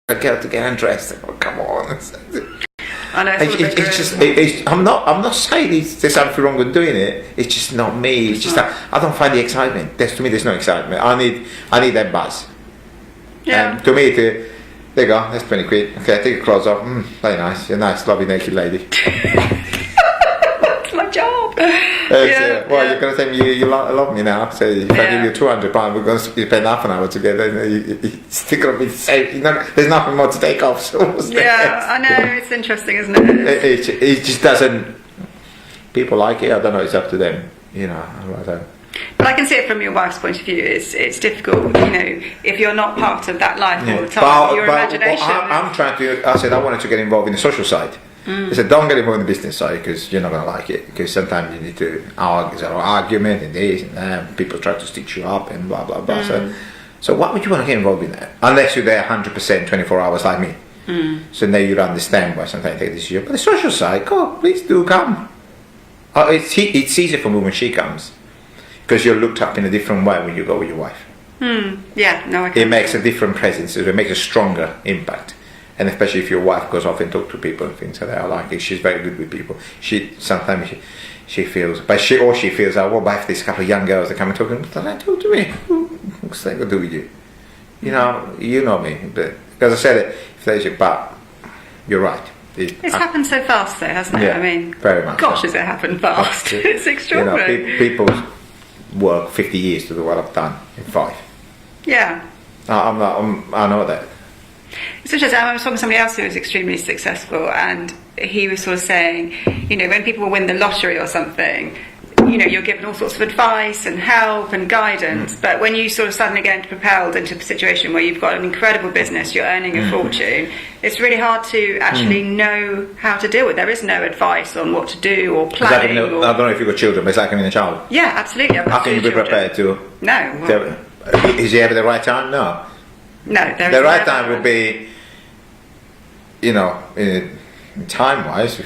a girl to get undressed. Oh, come on. I know. I'm not saying there's something wrong with doing it. It's just not me. It's just that I don't find the excitement. To me, there's no excitement. I need that buzz. Yeah. And to me, there you go. That's 20 quid. Okay, take your clothes off. Very nice. You're a nice, lovely naked lady. It's my job. You're going to tell me you love me now. So if I give you £200, we're going to spend half an hour together. It's still going to be safe. There's nothing more to take off. So I know. It's interesting, isn't it? It just doesn't. People like it. I don't know. It's up to them. I don't. But I can see it from your wife's point of view. It's difficult, if you're not part of that life all the time. Your imagination. I'm trying to. I said I wanted to get involved in the social side. I said don't get involved in the business side because you're not going to like it. Because sometimes you need to argument and this and that. People try to stitch you up and blah blah blah. So what would you want to get involved in that? Unless you're there 100%, 24 hours like me. So now you understand why sometimes I take this decision. But the social side, please do come. It's easier for me when she comes. Because you're looked up in a different way when you go with your wife. It makes a different presence. It makes a stronger impact, and especially if your wife goes off and talks to people and things like that. I like it. She's very good with people. She feels, but she feels like, well, I have this couple of young girls that come and talk to me. Talk to me. What's that got to do with you? You know me. But because I said it, but you're right. It's happened so fast, though, hasn't it? Yeah, I mean, very much. Gosh, has it happened fast? It's extraordinary. People work 50 years to do what I've done in 5. Yeah. I know that. It's interesting. I was talking to somebody else who was extremely successful, and he was sort of saying, when people win the lottery or something, you're given all sorts of advice and help and guidance, but when you sort of suddenly get propelled into a situation where you've got an incredible business, you're earning a fortune, it's really hard to actually know how to deal with. There is no advice on what to do or planning. I don't know if you've got children, but it's like having a child. Yeah, absolutely. How can you be prepared to? No. Is he ever the right time? No. No. The right time would be, time-wise,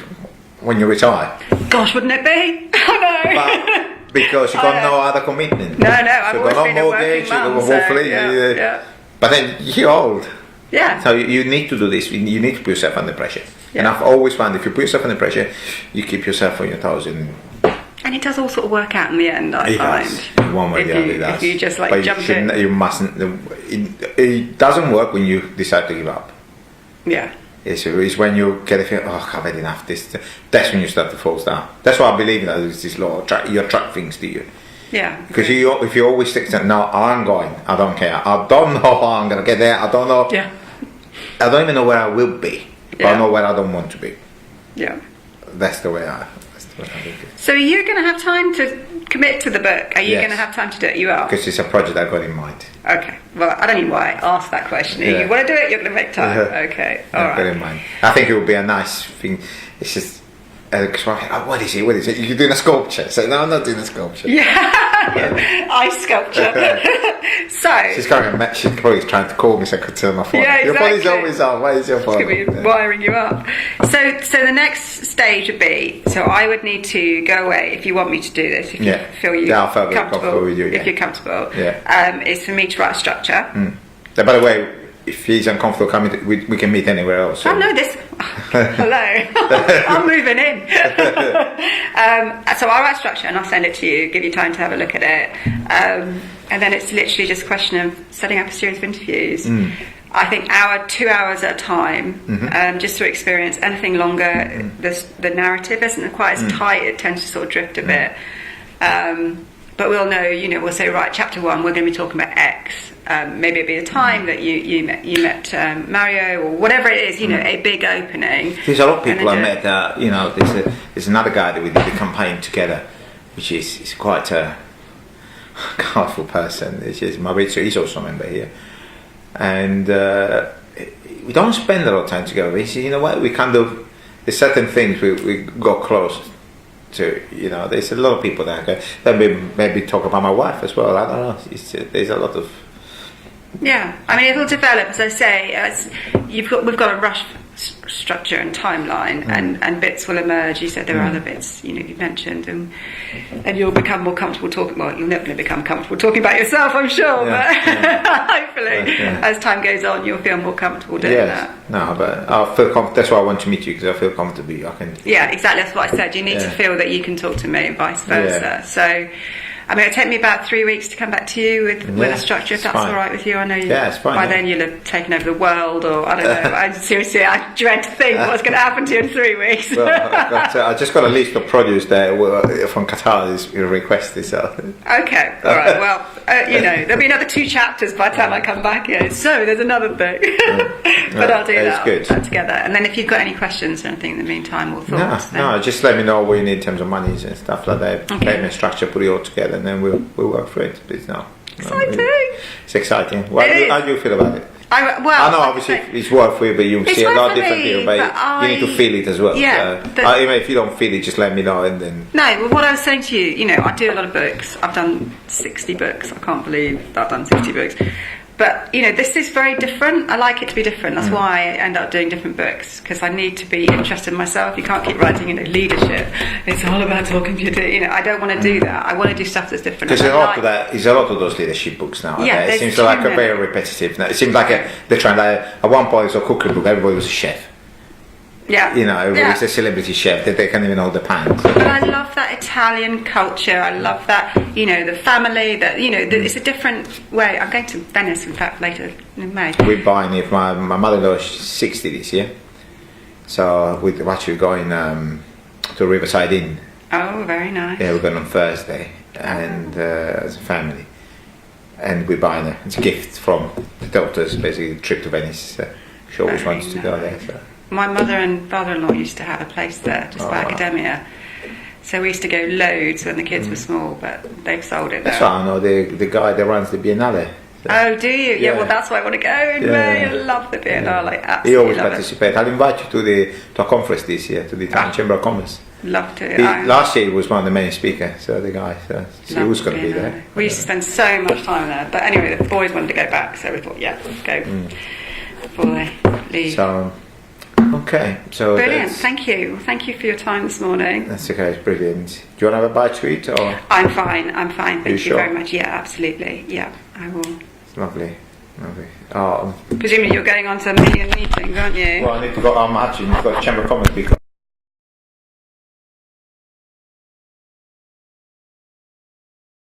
when you retire. Gosh, wouldn't it be? Oh no. But because you've got no other commitment. No, I've always been a working mum, But then you're old. Yeah. So you need to do this. You need to put yourself under pressure. Yeah. And I've always found if you put yourself under pressure, you keep yourself on your toes. And it does all sort of work out in the end, I find. Does. One way or the other it does. If you just jump in. You mustn't. It doesn't work when you decide to give up. Yeah. It's when you get a feel, I've had enough. That's when you start to fall down. That's why I believe that there's this law. You attract things to you. Yeah. Because if you always stick to, no, I'm going. I don't care. I don't know how I'm going to get there. I don't know. Yeah. I don't even know where I will be. But I know where I don't want to be. Yeah. That's the way I think it. So are you going to have time to commit to the book? Are you going to have time to do it? You are? Because it's a project I've got in mind. Okay. Well, I don't know why I asked that question. You want to do it, you're going to make time. Okay. All right. I've got it in mind. I think it would be a nice thing. It's just... what is it? You're doing a sculpture. So no, I'm not doing a sculpture. Yeah, ice sculpture. So she's probably trying to call me so I could turn my phone. Yeah, exactly. Your phone is always on. Why is your phone? It's going to be wiring you up. So the next stage would be. So I would need to go away if you want me to do this. If you feel comfortable with you. If you're comfortable. Yeah. Is for me to write a structure. So, by the way, if he's uncomfortable coming, we can meet anywhere else. So. Oh no, this. Hello, I'm moving in. So I'll write structure and I'll send it to you. Give you time to have a look at it, and then it's literally just a question of setting up a series of interviews. I think 2 hours at a time, just to experience. Anything longer, the narrative isn't quite as tight. It tends to sort of drift a bit. But we'll know. We'll say right. Chapter 1, we're going to be talking about X. Maybe it'll be the time that you met Mario or whatever it is. A big opening. There's a lot of people I met. There's another guy that we did the campaign together, which is quite a colourful person. It's Maurizio. He's also a member here, and we don't spend a lot of time together. He said, what? We kind of there's certain things we got close to. There's a lot of people that maybe talk about my wife as well. I don't know. There's a lot of. Yeah, I mean it'll develop, as I say. We've got a rough structure and timeline, and bits will emerge. You said there are other bits, you mentioned, and you'll become more comfortable talking. Well, you'll never become comfortable talking about yourself, I'm sure, but hopefully, as time goes on, you'll feel more comfortable doing that. No, but I feel that's why I want to meet you, because I feel comfortable. I can. Yeah, exactly. That's what I said. You need to feel that you can talk to me, and vice versa. So. I mean, it'll take me about 3 weeks to come back to you with a structure, if that's all right with you. I know it's fine, by then you'll have taken over the world, or I don't know. I dread to think what's going to happen to you in 3 weeks. Well, I just got a list of produce that from Qatar is requested. So. Okay, all right. Well, there'll be another 2 chapters by the time I come back here. So there's another book. But I'll do that. Good. That together. And then if you've got any questions or anything in the meantime or thoughts. No, just let me know what you need in terms of monies and stuff like that. Okay. Payment structure, put it all together. And then we'll work through it. Please, no. Exciting! It's exciting. How do you feel about it? I know obviously it's work for you, but you see a lot of different people. But you need to feel it as well. Yeah. Even if you don't feel it, just let me know, and then. No, well, what I was saying to you, I do a lot of books. I've done 60 books. I can't believe I've done 60 books. But, this is very different. I like it to be different. That's why I end up doing different books, because I need to be interested in myself. You can't keep writing, leadership. It's all about talking to you. I don't want to do that. I want to do stuff that's different. Because a lot of those leadership books now. Yeah, it seems like a very repetitive. It seems like they're trying to. At one point, it was a cookery book. Everybody was a chef. Yeah. Everybody's a celebrity chef that they can't even hold the pans. But I love that Italian culture. I love that, the family, that, it's a different way. I'm going to Venice, in fact, later in May. We're buying it. My mother-in-law is 60 this year. So we're actually going to Riverside Inn. Oh, very nice. Yeah, we're going on Thursday, and as a family. And we're buying it. It's a gift from the doctors, basically, a trip to Venice. She always wants to go there. So. My mother and father-in-law used to have a place there, just by Academia. So we used to go loads when the kids were small, but they've sold it. That's why I know the guy that runs the Biennale. So. Oh, do you? Yeah, well, that's why I want to go in May. I love the Biennale. Absolutely. He always participates. I'll invite you to a conference this year, to the Italian Chamber of Commerce. Love to. Last year he was one of the main speakers, so the guy, he was going to be there. We used to spend so much time there. But anyway, the boys wanted to go back, so we thought, let's go before they leave. So, okay, so brilliant. Thank you for your time this morning. That's okay. It's brilliant. Do you want to have a bite to eat, or? I'm fine. Thank you very much. Yeah, absolutely. Yeah, I will. It's lovely. Presumably you're going on to a million meetings, aren't you? Well, I need to go. I'm actually got a Chamber of Commerce because